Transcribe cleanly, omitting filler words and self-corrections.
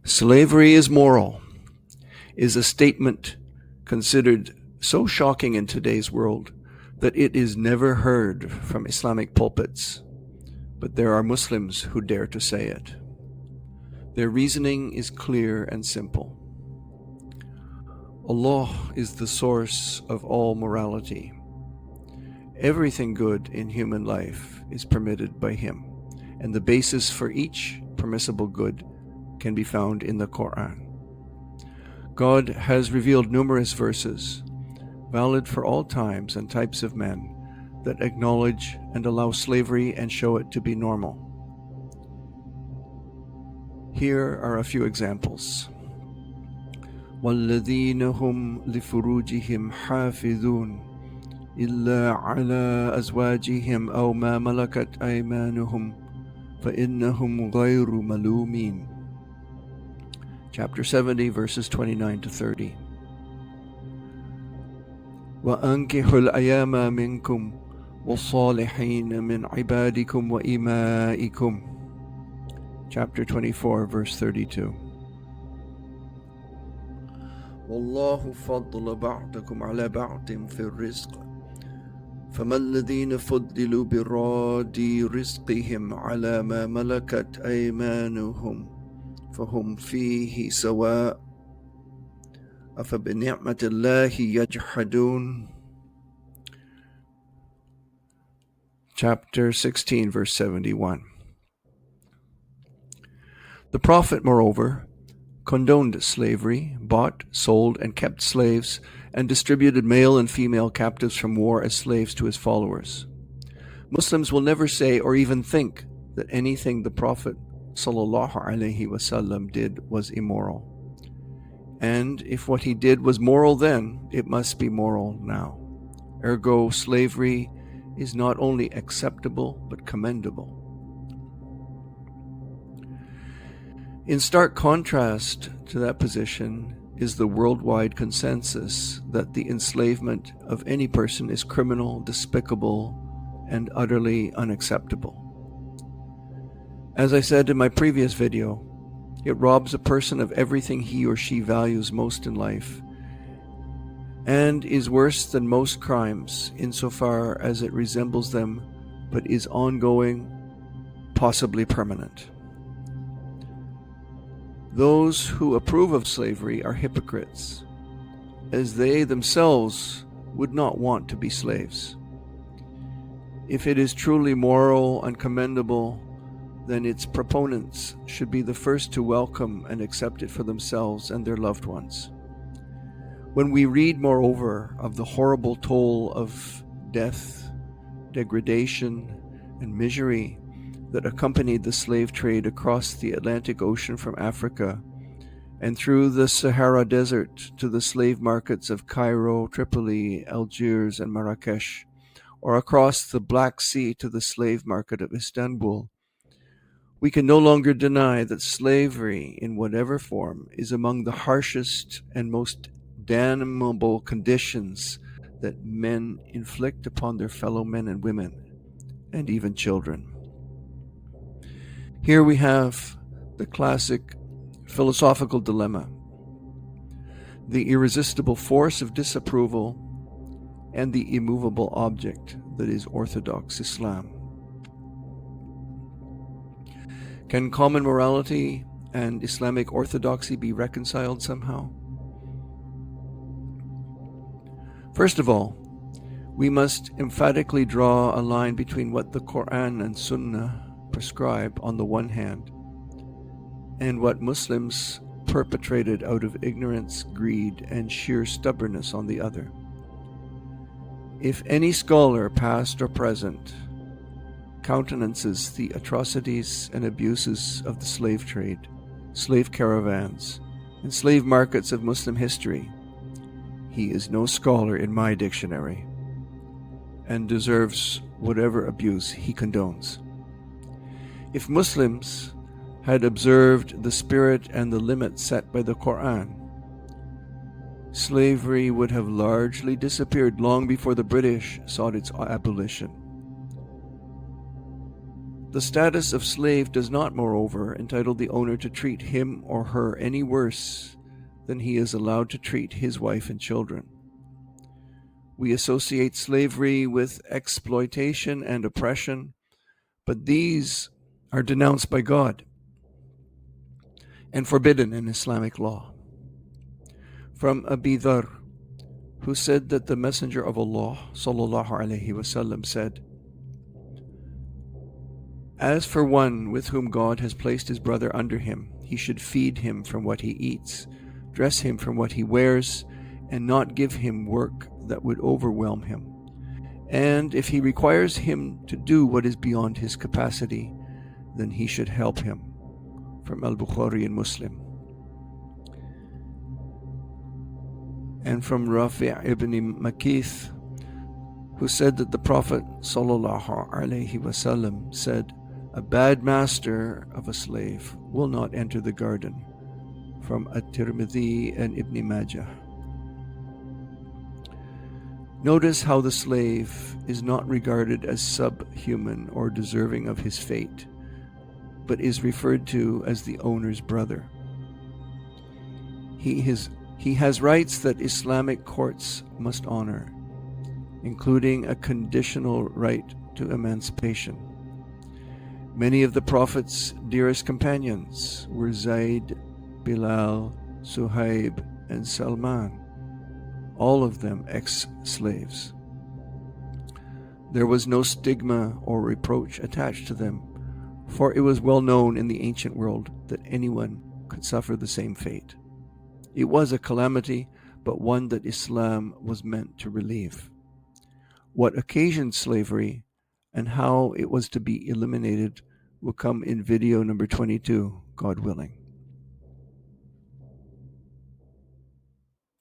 Slavery is moral is a statement considered so shocking in today's world that it is never heard from Islamic pulpits, but there are Muslims who dare to say it. Their reasoning is clear and simple. Allah is the source of all morality. Everything good in human life is permitted by Him, and the basis for each permissible good can be found in the Qur'an. God has revealed numerous verses, valid for all times and types of men, that acknowledge and allow slavery and show it to be normal. Here are a few examples. وَالَّذِينَ هُمْ لِفُرُوجِهِمْ حَافِظُونَ إِلَّا عَلَى أَزْوَاجِهِمْ أَوْ مَا مَلَكَتْ أَيْمَانُهُمْ فَإِنَّهُمْ غَيْرُ مَلُومِينَ. Chapter 70, verses 29 to 30. وَأَنكِحُوا الْأَيَامَ مِنْكُمْ وَالصَّالِحِينَ مِنْ عِبَادِكُمْ وَإِمَائِكُمْ. Chapter 24, verse 32. وَاللَّهُ فَضَّلَ بَعْضَكُمْ عَلَى بَعْضٍ فِي الرِّزْقِ فَمَا الَّذِينَ فُضِّلُوا بِرَادِّ رِزْقِهِمْ عَلَى مَا مَلَكَتْ أَيْمَانُهُمْ فَهُمْ فِيهِ سَوَاءٌ أَفَبِنِعْمَةِ اللَّهِ يَجْحَدُونَ. Chapter 16, verse 71. The Prophet, moreover, condoned slavery, bought, sold, and kept slaves, and distributed male and female captives from war as slaves to his followers. Muslims will never say or even think that anything the Prophet ﷺ did was immoral. And if what he did was moral then, it must be moral now. Ergo, slavery is not only acceptable but commendable. In stark contrast to that position is the worldwide consensus that the enslavement of any person is criminal, despicable, and utterly unacceptable. As I said in my previous video, it robs a person of everything he or she values most in life, and is worse than most crimes insofar as it resembles them but is ongoing, possibly permanent. Those who approve of slavery are hypocrites, as they themselves would not want to be slaves. If it is truly moral and commendable, then its proponents should be the first to welcome and accept it for themselves and their loved ones. When we read, moreover, of the horrible toll of death, degradation, and misery that accompanied the slave trade across the Atlantic Ocean from Africa and through the Sahara Desert to the slave markets of Cairo, Tripoli, Algiers, and Marrakesh, or across the Black Sea to the slave market of Istanbul, we can no longer deny that slavery, in whatever form, is among the harshest and most damnable conditions that men inflict upon their fellow men and women, and even children. Here we have the classic philosophical dilemma, the irresistible force of disapproval, and the immovable object that is Orthodox Islam. Can common morality and Islamic orthodoxy be reconciled somehow? First of all, we must emphatically draw a line between what the Qur'an and Sunnah prescribe on the one hand, and what Muslims perpetrated out of ignorance, greed, and sheer stubbornness on the other. If any scholar, past or present, countenances the atrocities and abuses of the slave trade, slave caravans, and slave markets of Muslim history, he is no scholar in my dictionary, and deserves whatever abuse he condones. If Muslims had observed the spirit and the limits set by the Qur'an, slavery would have largely disappeared long before the British sought its abolition. The status of slave does not, moreover, entitle the owner to treat him or her any worse than he is allowed to treat his wife and children. We associate slavery with exploitation and oppression, but these are denounced by God and forbidden in Islamic law. From Abi Dharr, who said that the Messenger of Allah sallallahu alaihi wasallam said, "As for one with whom God has placed his brother under him, he should feed him from what he eats, dress him from what he wears, and not give him work that would overwhelm him. And if he requires him to do what is beyond his capacity, then he should help him." From Al-Bukhari and Muslim. And from Rafi' ibn Makith, who said that the Prophet sallallahu alaihi wasallam said, "A bad master of a slave will not enter the garden." From At-Tirmidhi and Ibn Majah. Notice how the slave is not regarded as subhuman or deserving of his fate, but is referred to as the owner's brother. He has rights that Islamic courts must honor, including a conditional right to emancipation. Many of the Prophet's dearest companions were Zayd, Bilal, Suhaib, and Salman, all of them ex-slaves. There was no stigma or reproach attached to them, for it was well known in the ancient world that anyone could suffer the same fate. It was a calamity, but one that Islam was meant to relieve. What occasioned slavery and how it was to be eliminated will come in video number 22, God willing.